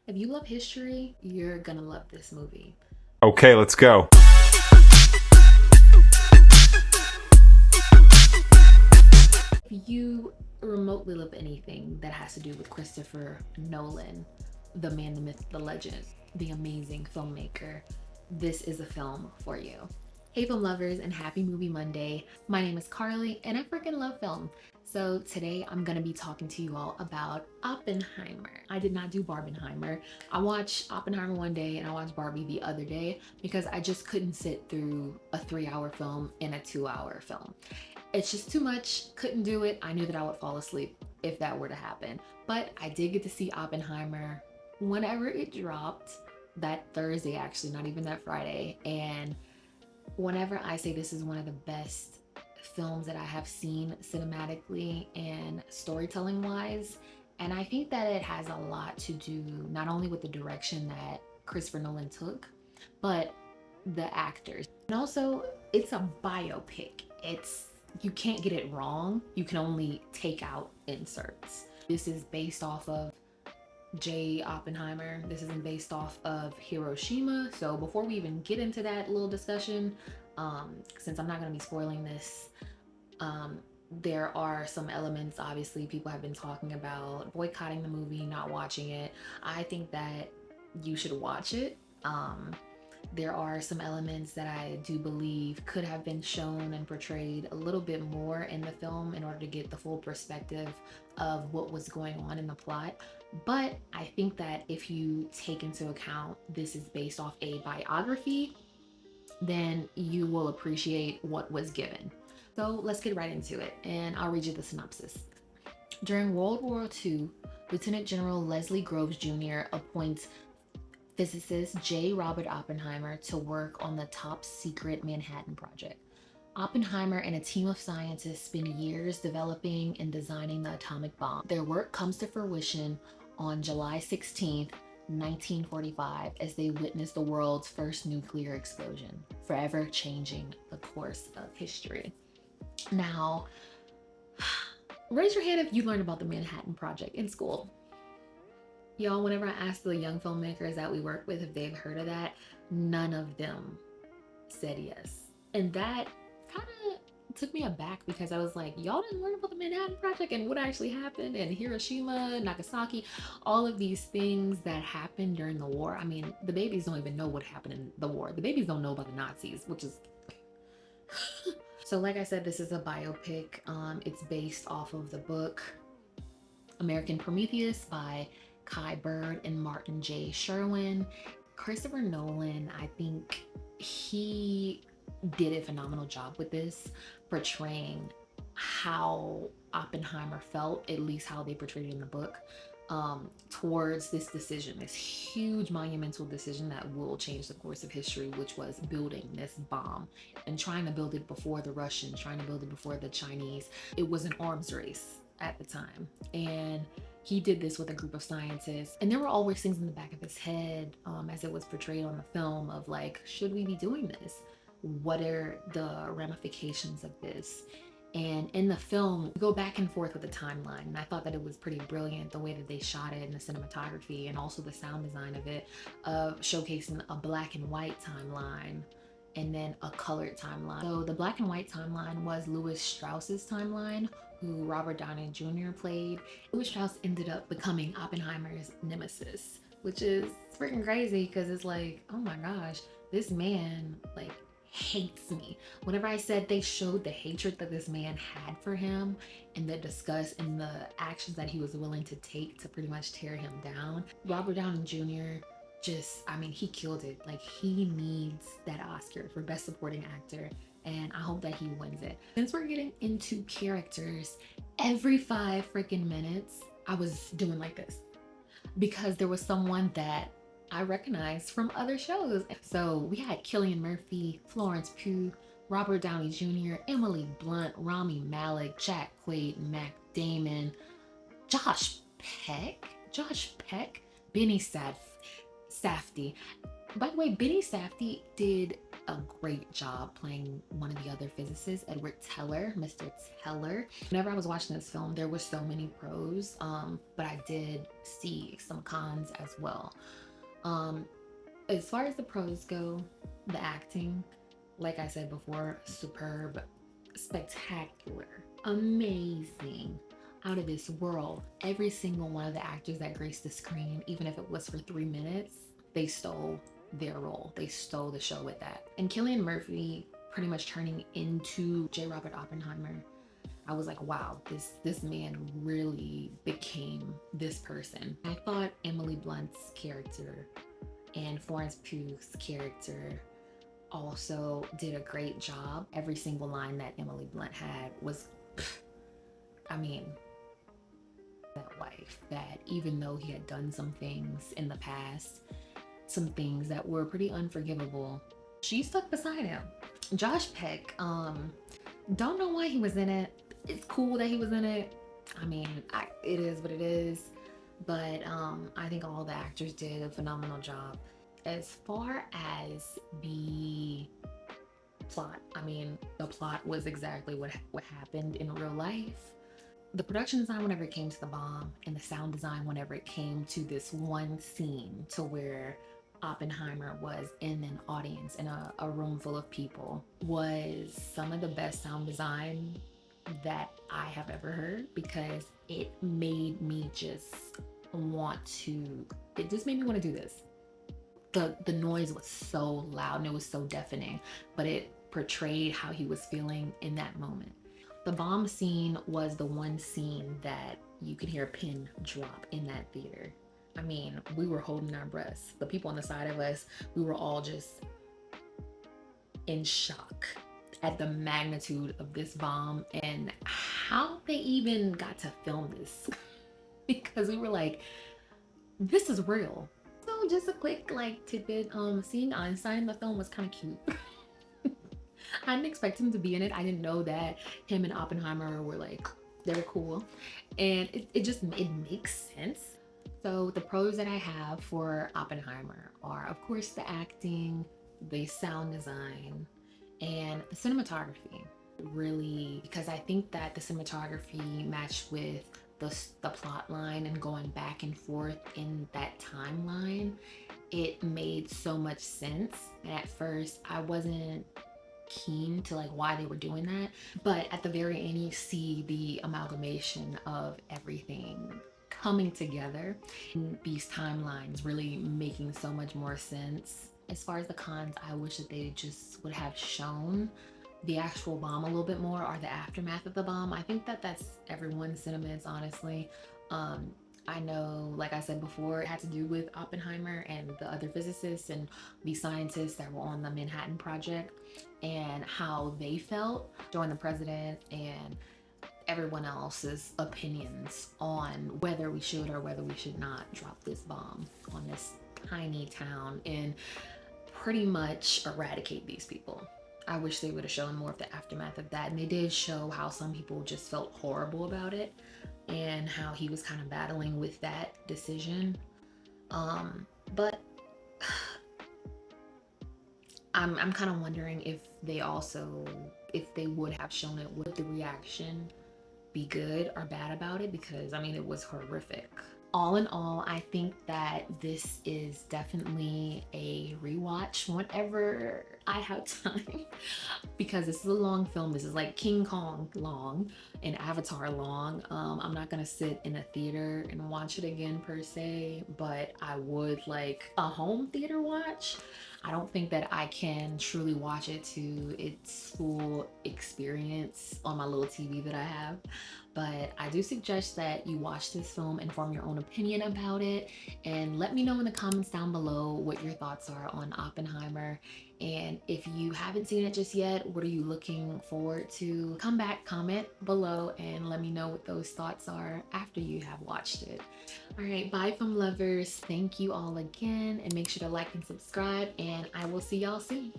If you love history, you're gonna love this movie. Okay, let's go. If you remotely love anything that has to do with Christopher Nolan, the man, the myth, the legend, the amazing filmmaker, this is a film for you. Hey film lovers and happy movie Monday. My name is Carly and I freaking love film. So today I'm gonna be talking to you all about Oppenheimer. I did not do Barbenheimer. I watched Oppenheimer one day and I watched Barbie the other day because I just couldn't sit through a 3-hour film and a 2-hour film. It's just too much, couldn't do it. I knew that I would fall asleep if that were to happen. But I did get to see Oppenheimer whenever it dropped, that Thursday actually, not even that Friday. And whenever I say this is one of the best films that I have seen cinematically and storytelling wise, and I think that it has a lot to do not only with the direction that Christopher Nolan took, but the actors. And also, it's a biopic. You can't get it wrong. You can only take out inserts. This is based off of J. Oppenheimer. This isn't based off of Hiroshima. So before we even get into that little discussion, since I'm not going to be spoiling this, there are some elements, obviously, people have been talking about boycotting the movie, not watching it. I think that you should watch it. There are some elements that I do believe could have been shown and portrayed a little bit more in the film in order to get the full perspective of what was going on in the plot. But I think that if you take into account this is based off a biography, then you will appreciate what was given. So let's get right into it, and I'll read you the synopsis. During World War II, Lieutenant General Leslie Groves Jr. appoints physicist J. Robert Oppenheimer to work on the top secret Manhattan Project. Oppenheimer and a team of scientists spend years developing and designing the atomic bomb. Their work comes to fruition on July 16th, 1945, as they witness the world's first nuclear explosion, forever changing the course of history. Now, raise your hand if you learned about the Manhattan Project in school. Y'all, whenever I ask the young filmmakers that we work with if they've heard of that, none of them said yes. And that kind of took me aback because I was like, y'all didn't learn about the Manhattan Project and what actually happened in Hiroshima, Nagasaki, all of these things that happened during the war. I mean, the babies don't even know what happened in the war. The babies don't know about the Nazis, which is... So like I said, this is a biopic. It's based off of the book American Prometheus by Kai Bird and Martin J. Sherwin. Christopher Nolan, I think he did a phenomenal job with this, portraying how Oppenheimer felt, at least how they portrayed it in the book, towards this decision, this huge monumental decision that will change the course of history, which was building this bomb and trying to build it before the Russians, trying to build it before the Chinese. It was an arms race at the time. And he did this with a group of scientists, and there were always things in the back of his head as it was portrayed on the film of like, should we be doing this? What are the ramifications of this? And in the film, we go back and forth with the timeline, and I thought that it was pretty brilliant the way that they shot it and the cinematography and also the sound design of it, showcasing a black and white timeline and then a colored timeline. So the black and white timeline was Louis Strauss's timeline, who Robert Downey Jr. played. Louis Strauss ended up becoming Oppenheimer's nemesis, which is freaking crazy because it's like, oh my gosh, this man like hates me. Whenever I said they showed the hatred that this man had for him and the disgust and the actions that he was willing to take to pretty much tear him down, Robert Downey Jr. just, I mean, he killed it. Like, he needs that Oscar for Best Supporting Actor, and I hope that he wins it. Since we're getting into characters, every 5 freaking minutes, I was doing like this because there was someone that I recognized from other shows. So we had Cillian Murphy, Florence Pugh, Robert Downey Jr., Emily Blunt, Rami Malek, Jack Quaid, Mac Damon, Josh Peck, Benny Safdie. By the way, Benny Safdie did a great job playing one of the other physicists, Edward Teller, Mr. Teller. Whenever I was watching this film, there were so many pros, but I did see some cons as well. As far as the pros go, the acting, like I said before, superb, spectacular, amazing, out of this world. Every single one of the actors that graced the screen, even if it was for 3 minutes, they stole their role. They stole the show with that. And Cillian Murphy pretty much turning into J. Robert Oppenheimer, I was like, wow, this man really became this person. I thought Emily Blunt's character and Florence Pugh's character also did a great job. Every single line that Emily Blunt had was, I mean, that wife that even though he had done some things in the past, some things that were pretty unforgivable, she stuck beside him. Josh Peck, don't know why he was in it. It's cool that he was in it. I mean, it is what it is, but I think all the actors did a phenomenal job. As far as the plot, I mean, the plot was exactly what happened in real life. The production design whenever it came to the bomb, and the sound design whenever it came to this one scene to where Oppenheimer was in an audience in a room full of people, was some of the best sound design that I have ever heard, because it made me just want to, it just made me want to do this. The noise was so loud and it was so deafening, but it portrayed how he was feeling in that moment. The bomb scene was the one scene that you could hear a pin drop in that theater. I mean, we were holding our breaths. The people on the side of us, we were all just in shock at the magnitude of this bomb and how they even got to film this. Because we were like, this is real. So just a quick tidbit, seeing Einstein in the film was kind of cute. I didn't expect him to be in it. I didn't know that him and Oppenheimer were they were cool. And it makes sense. So the pros that I have for Oppenheimer are, of course, the acting, the sound design, and the cinematography. Really, because I think that the cinematography matched with the plot line and going back and forth in that timeline, it made so much sense. And at first I wasn't keen to why they were doing that, but at the very end you see the amalgamation of everything coming together and these timelines really making so much more sense. As far as the cons, I wish that they just would have shown the actual bomb a little bit more, or the aftermath of the bomb. I think that that's everyone's sentiments, honestly. I know, like I said before, it had to do with Oppenheimer and the other physicists and the scientists that were on the Manhattan Project and how they felt, showing the president and everyone else's opinions on whether we should or whether we should not drop this bomb on this tiny town and pretty much eradicate these people. I wish they would have shown more of the aftermath of that. And they did show how some people just felt horrible about it and how he was kind of battling with that decision. But I'm kind of wondering if they would have shown it, would the reaction be good or bad about it? Because I mean, it was horrific. All in all, I think that this is definitely a rewatch whenever I have time, because this is a long film. This is like King Kong long and Avatar long. I'm not gonna sit in a theater and watch it again per se, but I would like a home theater watch. I don't think that I can truly watch it to its full experience on my little TV that I have. But I do suggest that you watch this film and form your own opinion about it, and let me know in the comments down below what your thoughts are on Oppenheimer. And if you haven't seen it just yet, what are you looking forward to? Come back, comment below, and let me know what those thoughts are after you have watched it. All right, bye film lovers. Thank you all again, and make sure to like and subscribe, and I will see y'all soon.